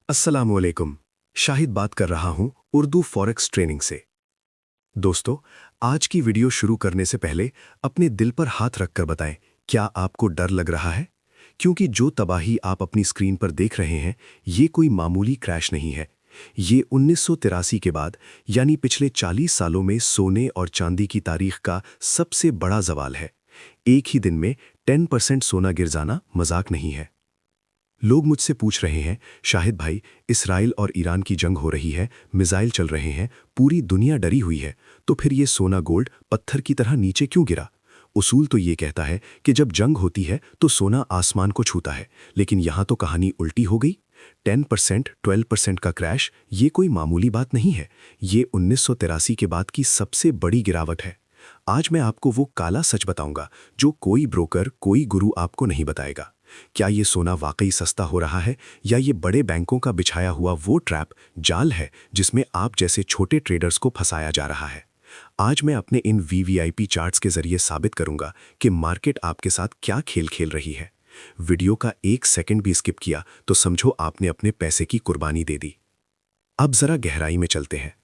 अस्सलामुअलैकुम। शाहिद बात कर रहा हूं उर्दू फॉरेक्स ट्रेनिंग से। दोस्तों, आज की वीडियो शुरू करने से पहले अपने दिल पर हाथ रखकर बताएं, क्या आपको डर लग रहा है? क्योंकि जो तबाही आप अपनी स्क्रीन पर देख रहे हैं, ये कोई मामूली क्रैश नहीं है। ये 1983 के बाद यानी पिछले 40 सालों में सोने और चांदी की तारीख का सबसे बड़ा ज़वाल है। एक ही दिन में 10% सोना गिर जाना मजाक नहीं है। लोग मुझसे पूछ रहे हैं, शाहिद भाई, इसराइल और ईरान की जंग हो रही है, मिसाइल चल रहे हैं, पूरी दुनिया डरी हुई है, तो फिर ये सोना गोल्ड पत्थर की तरह नीचे क्यों गिरा? उसूल तो ये कहता है कि जब जंग होती है तो सोना आसमान को छूता है, लेकिन यहाँ तो कहानी उल्टी हो गई। 10%, 12% का क्रैश ये कोई मामूली बात नहीं है। ये 1983 के बाद की सबसे बड़ी गिरावट है। आज मैं आपको वो काला सच बताऊंगा जो कोई ब्रोकर, कोई गुरु आपको नहीं बताएगा। क्या ये सोना वाकई सस्ता हो रहा है, या ये बड़े बैंकों का बिछाया हुआ वो ट्रैप, जाल है जिसमें आप जैसे छोटे ट्रेडर्स को फंसाया जा रहा है? आज मैं अपने इन वीवीआईपी चार्ट्स के जरिए साबित करूंगा कि मार्केट आपके साथ क्या खेल खेल रही है। वीडियो का 1 सेकंड भी स्किप किया तो समझो आपने अपने पैसे की कुर्बानी दे दी। अब जरा गहराई में चलते हैं।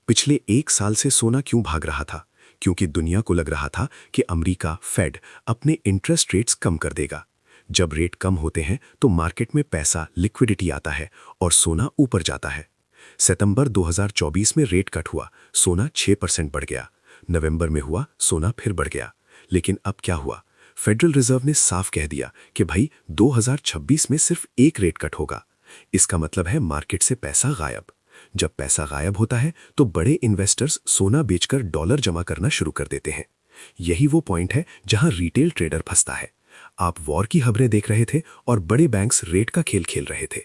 पिछले 1 साल से सोना क्यों भाग रहा था? क्योंकि दुनिया को लग रहा था कि अमेरिका फेड अपने इंटरेस्ट रेट्स कम कर देगा। जब रेट कम होते हैं तो मार्केट में पैसा, लिक्विडिटी आता है और सोना ऊपर जाता है। सितंबर 2024 में रेट कट हुआ, सोना 6% बढ़ गया। नवंबर में हुआ, सोना फिर बढ़ गया। लेकिन अब क्या हुआ? फेडरल रिजर्व ने साफ कह दिया कि भाई 2026 में सिर्फ एक रेट कट होगा। इसका मतलब है मार्केट से पैसा गायब। जब पैसा गायब होता है तो बड़े इन्वेस्टर्स सोना बेचकर डॉलर जमा करना शुरू कर देते हैं। यही वो पॉइंट है जहां रिटेल ट्रेडर फंसता है। आप वॉर की खबरें देख रहे थे और बड़े बैंक्स रेट का खेल खेल रहे थे।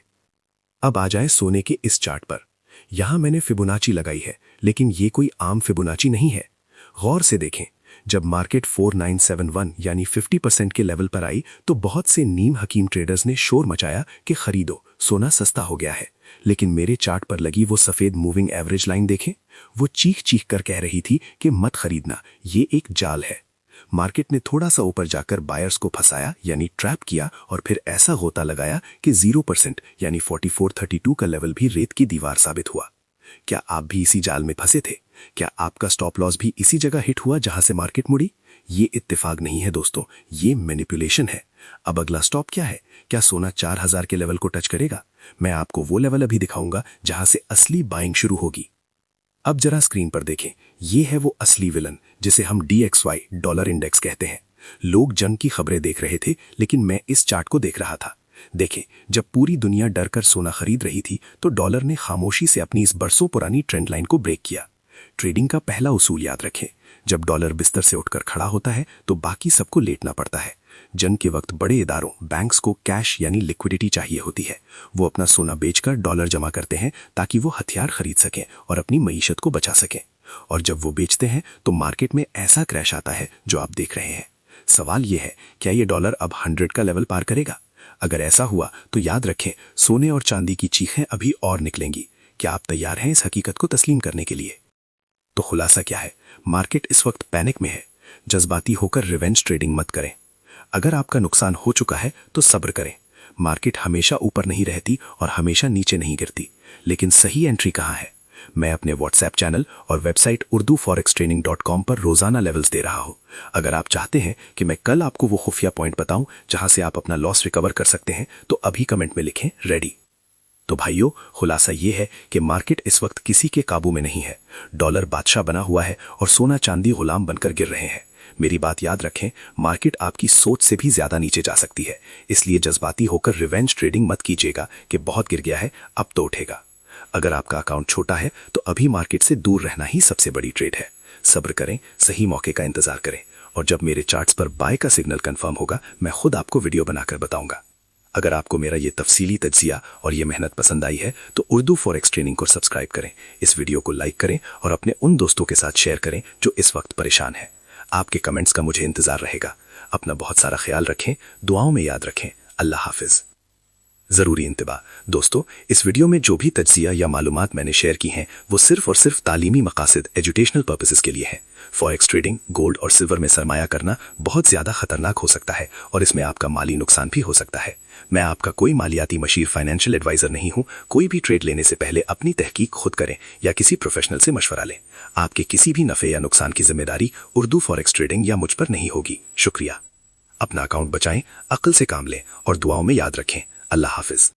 अब आ जाए सोने के इस चार्ट पर। यहां मैंने फिबोनाची लगाई है, लेकिन ये कोई आम फिबोनाची नहीं है। गौर से देखें, जब मार्केट 4971 यानी 50% के लेवल पर आई तो बहुत से नीम हकीम ट्रेडर्स ने शोर मचाया कि खरीदो, सोना सस्ता हो गया है। लेकिन मेरे चार्ट पर लगी वो सफेद मूविंग एवरेज लाइन देखें, वो चीख चीख कर कह रही थी कि मत खरीदना, ये एक जाल है। मार्केट ने थोड़ा सा ऊपर जाकर बायर्स को फंसाया यानी ट्रैप किया, और फिर ऐसा गोता लगाया कि 0% यानी 4432 का लेवल भी रेत की दीवार साबित हुआ। क्या आप भी इसी जाल में फंसे थे? क्या आपका स्टॉप लॉस भी इसी जगह हिट हुआ जहां से मार्केट मुड़ी? ये इत्तेफाक नहीं है दोस्तों, ये मैनिपुलेशन है। अब अगला स्टॉप क्या है? क्या सोना 4000 के लेवल को टच करेगा? मैं आपको वो लेवल अभी दिखाऊंगा जहां से असली बाइंग शुरू होगी। अब जरा स्क्रीन पर देखें, ये है वो असली विलन जिसे हम DXY डॉलर इंडेक्स कहते हैं। लोग जंग की खबरें देख रहे थे, लेकिन मैं इस चार्ट को देख रहा था। देखें, जब पूरी दुनिया डरकर सोना खरीद रही थी तो डॉलर ने खामोशी से अपनी इस बरसों पुरानी ट्रेंड लाइन को ब्रेक किया। ट्रेडिंग का पहला उसूल याद रखें, जब डॉलर बिस्तर से उठकर खड़ा होता है तो बाकी सबको लेटना पड़ता है। जंग के वक्त बड़े इदारों, बैंक्स को कैश यानी लिक्विडिटी चाहिए होती है। वो अपना सोना बेचकर डॉलर जमा करते हैं ताकि वो हथियार खरीद सकें और अपनी मईशत को बचा सकें। और जब वो बेचते हैं तो मार्केट में ऐसा क्रैश आता है जो आप देख रहे हैं। सवाल ये है, क्या ये डॉलर अब 100 का लेवल पार करेगा? अगर ऐसा हुआ तो याद रखें, सोने और चांदी की चीखें अभी और निकलेंगी। क्या आप तैयार हैं इस हकीकत को तस्लीम करने के लिए? तो खुलासा क्या है? मार्केट इस वक्त पैनिक में है। जज्बाती होकर रिवेंज ट्रेडिंग मत करें। अगर आपका नुकसान हो चुका है तो सब्र करें। मार्केट हमेशा ऊपर नहीं रहती और हमेशा नीचे नहीं गिरती। लेकिन सही एंट्री कहाँ है? मैं अपने व्हाट्सएप चैनल और वेबसाइट urduforextraining.com पर रोजाना लेवल्स दे रहा हूं। अगर आप चाहते हैं कि मैं कल आपको वो खुफिया पॉइंट बताऊं जहां से आप अपना लॉस रिकवर कर सकते हैं, तो अभी कमेंट में लिखें रेडी। तो भाइयों, खुलासा ये है कि मार्केट इस वक्त किसी के काबू में नहीं है। डॉलर बादशाह बना हुआ है और सोना चांदी गुलाम बनकर गिर रहे हैं। मेरी बात याद रखें, मार्केट आपकी सोच से भी ज्यादा नीचे जा सकती है। इसलिए जज्बाती होकर रिवेंज ट्रेडिंग मत कीजिएगा कि बहुत गिर गया है, अब तो उठेगा। अगर आपका अकाउंट छोटा है तो अभी मार्केट से दूर रहना ही सबसे बड़ी ट्रेड है। सब्र करें, सही मौके का इंतजार करें, और जब मेरे चार्ट्स पर बाय का सिग्नल कंफर्म होगा, मैं खुद आपको वीडियो बनाकर बताऊंगा। अगर आपको मेरा ये तफसीली तज्जिया और ये मेहनत पसंद आई है तो उर्दू फॉरेक्स ट्रेनिंग को सब्सक्राइब करें, इस वीडियो को लाइक करें और अपने उन दोस्तों के साथ शेयर करें जो इस वक्त परेशान है। आपके कमेंट्स का मुझे इंतजार रहेगा। अपना बहुत सारा ख्याल रखें, दुआओं में याद रखें। अल्लाह हाफिज। जरूरी इंतबा दोस्तों, इस वीडियो में जो भी तज्जिया या मालूमात मैंने शेयर की हैं वो सिर्फ और सिर्फ तालीमी मकासद, एजुकेशनल पर्पसेस के लिए है। फॉरेक्स ट्रेडिंग, गोल्ड और सिल्वर में सरमाया करना बहुत ज्यादा खतरनाक हो सकता है और इसमें आपका माली नुकसान भी हो सकता है। मैं आपका कोई मालियाती मशीर फाइनेंशियल एडवाइजर नहीं हूं। कोई भी ट्रेड लेने से पहले अपनी तहकीक खुद करें या किसी प्रोफेशनल से मशवरा लें। आपके किसी भी नफे या नुकसान की जिम्मेदारी उर्दू फॉरेक्स ट्रेडिंग या मुझ पर नहीं होगी। शुक्रिया। अपना अकाउंट बचाएं, अक्ल से काम लें और दुआओं में याद रखें। अल्लाह हाफिज।